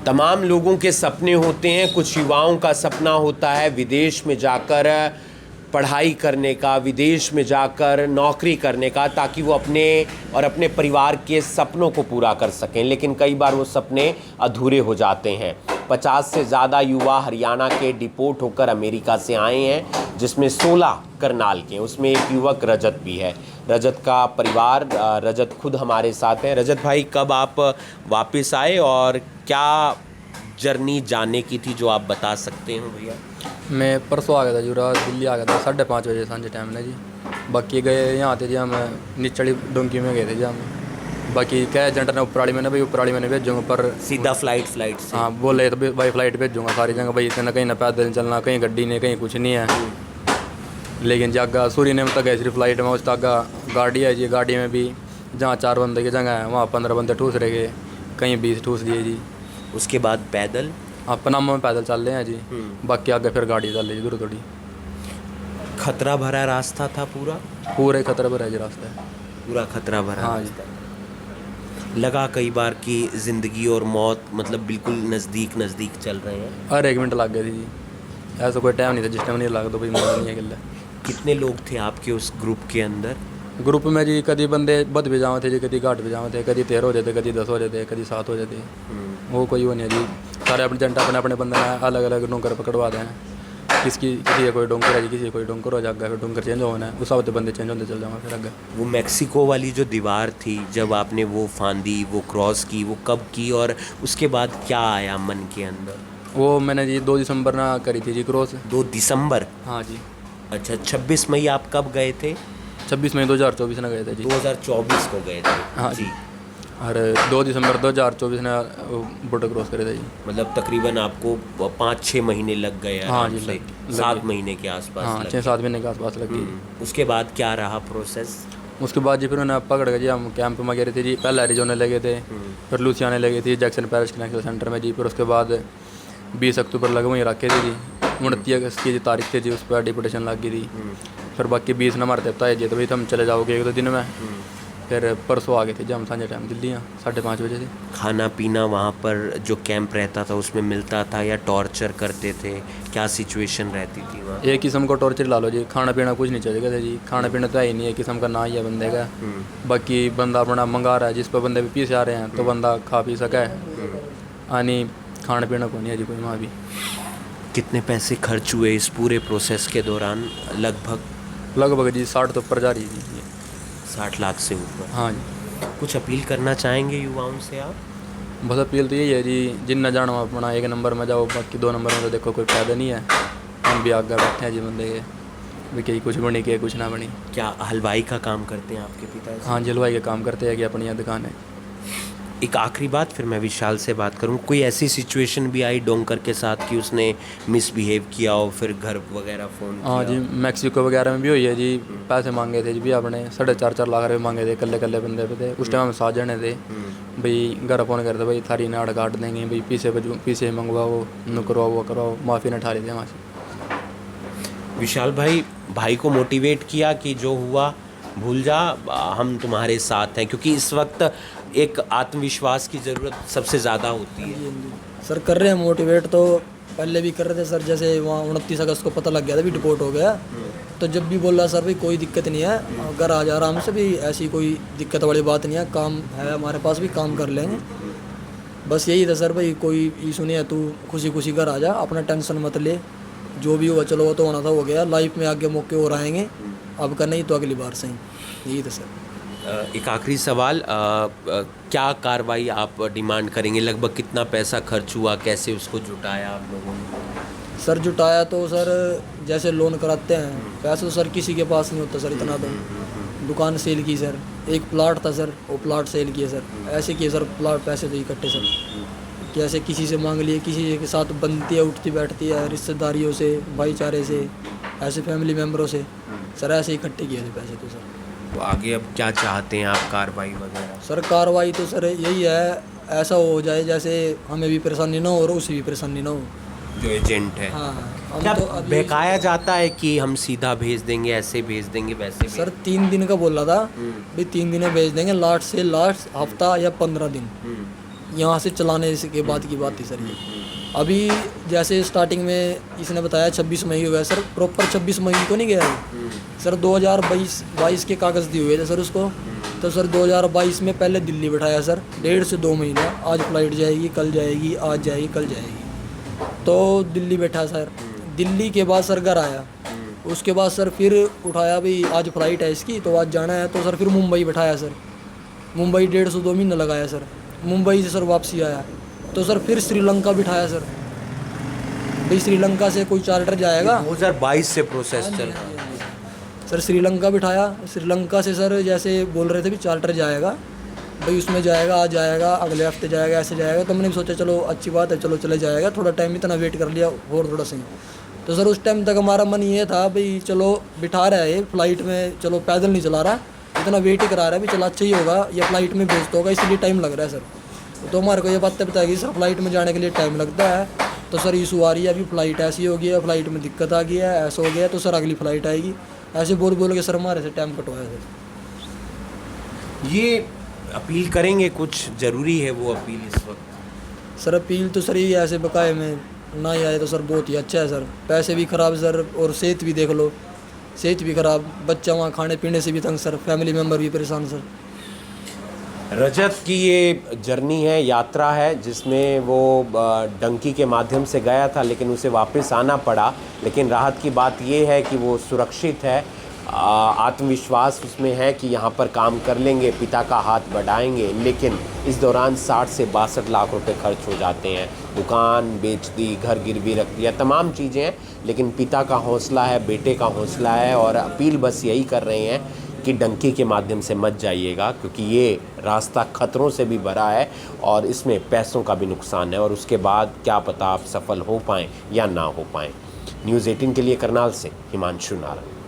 तमाम लोगों के सपने होते हैं। कुछ युवाओं का सपना होता है विदेश में जाकर पढ़ाई करने का, विदेश में जाकर नौकरी करने का, ताकि वो अपने और अपने परिवार के सपनों को पूरा कर सकें। लेकिन कई बार वो सपने अधूरे हो जाते हैं। 50 से ज़्यादा युवा हरियाणा के डिपोर्ट होकर अमेरिका से आए हैं, जिसमें 16 करनाल के हैं। उसमें एक युवक रजत भी है। रजत का परिवार, रजत खुद हमारे साथ हैं। रजत भाई, कब आप वापस आए और क्या जर्नी जाने की थी जो आप बता सकते हैं भैया? मैं परसों आ गया था जुरा, दिल्ली आ गया था 5:30 बजे सांझे टाइम ने जी। बाकी गए यहाँ थे जी, हम निचड़ी डोंकी में गए थे जी हम। बाकी क्या एजेंट ने ऊपर वाली मैंने भाई ऊपर वाली मैंने भेजूँगा, पर सीधा फ्लाइट से? हाँ, बोले तो भाई फ्लाइट भेजूँगा सारी जगह भाई, इतना कहीं ना पैदल चलना, कहीं गड्डी नहीं, कहीं कुछ नहीं है। लेकिन जागा सूर्य ने तक गए सिर्फ फ्लाइट में, उस तक गाड़ी है जी। गाड़ी में भी जहाँ 4 बंदे की जगह है वहाँ 15 बंदे ठूस रहे गए, कहीं 20 ठूस दिए जी। उसके बाद पैदल? हाँ, पनामा में पैदल चल रहे हैं जी। बाकी आगे फिर गाड़ी चल रही जी दूर थोड़ी। खतरा भरा रास्ता था पूरा? पूरे खतरा भरा जी रास्ता है, पूरा खतरा भरा। हाँ रास्ता लगा कई बार कि ज़िंदगी और मौत मतलब बिल्कुल नज़दीक नज़दीक चल रहे हैं। हर 1 मिनट लग गई थी जी। ऐसा कोई टाइम नहीं था जिस टाइम नहीं लगा तो भाई मौत नहीं है किले। कितने लोग थे आपके उस ग्रुप के अंदर? ग्रुप में जी कभी बंदे बद भी जावे थे जी, कभी घाट भी जावे थे, कभी 13 हो जाते, कभी 10 हो जाते, कभी 7 हो जाते। वो कोई वो नहीं है जी। सारे अपने जंटा अपने बंदे अलग अलग डोंकर पकड़वा दें। किसी का कोई डोंकर है जी, किसी कोई डोंकर हो जाएगा, फिर डोंकर चेंज होना है, उस हिसाब से बंदे चेंज होते चल जाऊँगा फिर आगे। वो मैक्सिको वाली जो दीवार थी, जब आपने वो फांदी, वो क्रॉस की, वो कब की और उसके बाद क्या आया मन के अंदर? वो मैंने जी 2 दिसंबर ना करी थी जी क्रॉस। 2 दिसंबर? हाँ जी। अच्छा, 26 मई आप कब गए थे? 26 मई 2024 में गए थे जी। 2024 को गए थे? हाँ जी। और 2 दिसंबर 2024 ने बॉर्डर क्रॉस करे थे जी। मतलब तकरीबन आपको 5-6 महीने लग गए? हाँ जी, से 7 महीने के आसपास? हाँ, 6-7 महीने के आसपास लगी। उसके बाद क्या रहा प्रोसेस? उसके बाद जी फिर उन्हें पकड़ के जी हम कैंप में गए थे जी। पहले एरिजोना ले गए थे, फिर लुसियाना ले गए थे जैक्सन पैरिश कनेक्शन सेंटर में जी। फिर उसके बाद 20 अक्टूबर लगे वहीं रखे थे जी। 29 अगस्त की तारीख थी जी, उस पर डिपोटेशन लग गई थी। फिर बाकी 20 नंबर देता है जी, तो भाई तुम चले जाओगे 1-2 दिन में। फिर परसों आ गए थे जब हम सांझे टाइम दिल्ली 5:30 बजे से। खाना पीना वहाँ पर जो कैंप रहता था उसमें मिलता था या टॉर्चर करते थे? क्या सिचुएशन रहती थी वहाँ? एक किस्म को टॉर्चर ला लो जी, खाना पीना कुछ नहीं चाहिए जी। खाना पीना तो है ही नहीं, एक किस्म का ना ही है बंदे का। बाकी बंदा अपना मंगा रहा है, जिस पर बंदे भी पीछे आ रहे हैं तो बंदा खा पी सके। यानी खाना पीना को नहीं है जी कोई वहाँ भी। कितने पैसे खर्च हुए इस पूरे प्रोसेस के दौरान? लगभग जी 60 तो ऊपर जा रही जी। 60 लाख से ऊपर? हाँ जी। कुछ अपील करना चाहेंगे युवाओं से आप? बस अपील तो यही है जी, जिन न जानो अपना 1 नंबर में जाओ, बाकी 2 नंबर में तो देखो कोई फायदा नहीं है। हम भी आगे बैठे हैं जी बंदे के भी, कहीं कुछ बनी के कुछ ना बनी। क्या हलवाई का काम करते हैं आपके पिताजी? हाँ जी, हलवाई का काम करते हैं कि अपनी यहाँ दुकान है। एक आखिरी बात, फिर मैं विशाल से बात करूँ। कोई ऐसी सिचुएशन भी आई डोंकर के साथ कि उसने मिसबिहेव किया हो, फिर घर वगैरह फ़ोन किया? हाँ जी, मैक्सिको वगैरह में भी हुई है जी। पैसे मांगे थे जी भी आपने 4.5 लाख रुपये मांगे थे, कल्ले बंदे पे थे। उस टाइम हम 7 जने थे भाई। घर फ़ोन करते भाई थारी नाड़ काट देंगे भाई, पीछे मंगवाओ, करवाओ, वो करवाओ। माफ़ी न ठा रही थे वहाँ से। विशाल भाई को मोटिवेट किया कि जो हुआ भूल जा, हम तुम्हारे साथ हैं, क्योंकि इस वक्त एक आत्मविश्वास की ज़रूरत सबसे ज़्यादा होती है। सर कर रहे हैं मोटिवेट, तो पहले भी कर रहे थे सर। जैसे वहाँ 29 अगस्त को पता लग गया था भी डिपोर्ट हो गया, तो जब भी बोल रहा सर भाई कोई दिक्कत नहीं है, घर आ जा आराम से भी, ऐसी कोई दिक्कत वाली बात नहीं है, काम है हमारे पास भी, काम कर लेंगे। बस यही था सर भाई, कोई इशू नहीं है, तू खुशी खुशी घर आ जा, अपना टेंशन मत ले, जो भी हुआ चलो वो तो होना था हो गया। लाइफ में आगे मौके और आएंगे, अब का नहीं तो अगली बार से ही। यही था सर। एक आखिरी सवाल, क्या कार्रवाई आप डिमांड करेंगे? लगभग कितना पैसा खर्च हुआ, कैसे उसको जुटाया आप लोगों ने? सर जुटाया तो सर जैसे लोन कराते हैं, पैसे तो सर किसी के पास नहीं होता सर इतना। तो दुकान सेल की सर, एक प्लाट था सर, वो प्लाट सेल किया सर। ऐसे किए सर प्लाट, पैसे तो इकट्ठे सर, कैसे किसी से मांग लिए, किसी के साथ बनती है उठती बैठती है, रिश्तेदारियों से, भाईचारे से, ऐसे फैमिली मेम्बरों से सर, ऐसे इकट्ठे किए थे पैसे तो सर। तो आगे अब क्या चाहते हैं आप, कार्रवाई वगैरह? सर कार्रवाई तो सर यही है, ऐसा हो जाए जैसे हमें भी परेशानी ना हो और उसे भी परेशानी ना हो, जो एजेंट है। हाँ, क्या तो बहकाया जाता है कि हम सीधा भेज देंगे, ऐसे भेज देंगे, वैसे सर 3 दिन का बोला था भाई, 3 दिन में भेज देंगे, लास्ट से लास्ट हफ्ता या 15 दिन, यहाँ से चलाने के बाद की बात थी सर ये। अभी जैसे स्टार्टिंग में इसने बताया 26 मई हो गया सर, प्रॉपर 26 मई को नहीं गया है सर। 2022 के कागज़ दिए हुए थे सर उसको। तो सर 2022 में पहले दिल्ली बैठाया सर 1.5 से 2 महीना। आज फ्लाइट जाएगी, कल जाएगी, आज जाएगी, कल जाएगी। तो दिल्ली बैठा सर। दिल्ली के बाद सर घर आया। उसके बाद सर फिर उठाया भाई आज फ्लाइट है इसकी, तो आज जाना है। तो सर फिर मुंबई बैठाया सर। मुंबई 1.5 से 2 महीना लगाया सर। मुंबई से सर वापसी आया। तो सर फिर श्रीलंका बिठाया सर। भाई श्रीलंका से कोई चार्टर जाएगा। 2022 से प्रोसेस चल रहा है। सर श्रीलंका बिठाया। श्रीलंका से सर जैसे बोल रहे थे भी चार्टर जाएगा, भाई उसमें जाएगा, आज जाएगा, अगले हफ्ते जाएगा, ऐसे जाएगा। तो मैंने भी सोचा चलो अच्छी बात है, चलो चले जाएगा। थोड़ा टाइम इतना वेट कर लिया और थोड़ा सही। तो सर उस टाइम तक हमारा मन ये था भाई चलो बिठा रहा है ये फ्लाइट में, चलो पैदल नहीं चला रहा, इतना वेट ही करा रहा है भी चला अच्छा ही होगा, या फ्लाइट में भेज तो होगा, इसलिए टाइम लग रहा है सर। तो हमारे को ये बातें बताएगी सर फ्लाइट में जाने के लिए टाइम लगता है। तो सर इशू आ रही है, अभी फ़्लाइट ऐसी हो गई है, फ़्लाइट में दिक्कत आ गई है, ऐसा हो गया, तो सर अगली फ़्लाइट आएगी। ऐसे बोल बोल के सर हमारे से टाइम कटवाया सर। ये अपील करेंगे, कुछ ज़रूरी है वो अपील इस वक्त? सर अपील तो सर ये ऐसे बकाए में ना ही आए तो सर बहुत ही अच्छा है सर। पैसे भी ख़राब सर, और सेहत भी देख लो, सेहत भी ख़राब, बच्चा वहाँ खाने पीने से भी तंग सर, फैमिली मेम्बर भी परेशान सर। रजत की ये जर्नी है, यात्रा है, जिसमें वो डंकी के माध्यम से गया था लेकिन उसे वापस आना पड़ा। लेकिन राहत की बात ये है कि वो सुरक्षित है, आत्मविश्वास उसमें है कि यहाँ पर काम कर लेंगे, पिता का हाथ बढ़ाएंगे। लेकिन इस दौरान 60 से 62 लाख रुपए खर्च हो जाते हैं। दुकान बेच दी, घर गिरवी रख दिया, तमाम चीज़ें हैं। लेकिन पिता का हौसला है, बेटे का हौसला है, और अपील बस यही कर रहे हैं कि डंकी के माध्यम से मत जाइएगा, क्योंकि ये रास्ता खतरों से भी भरा है और इसमें पैसों का भी नुकसान है, और उसके बाद क्या पता आप सफल हो पाएँ या ना हो पाएँ। न्यूज़ 18 के लिए करनाल से हिमांशु नारंग।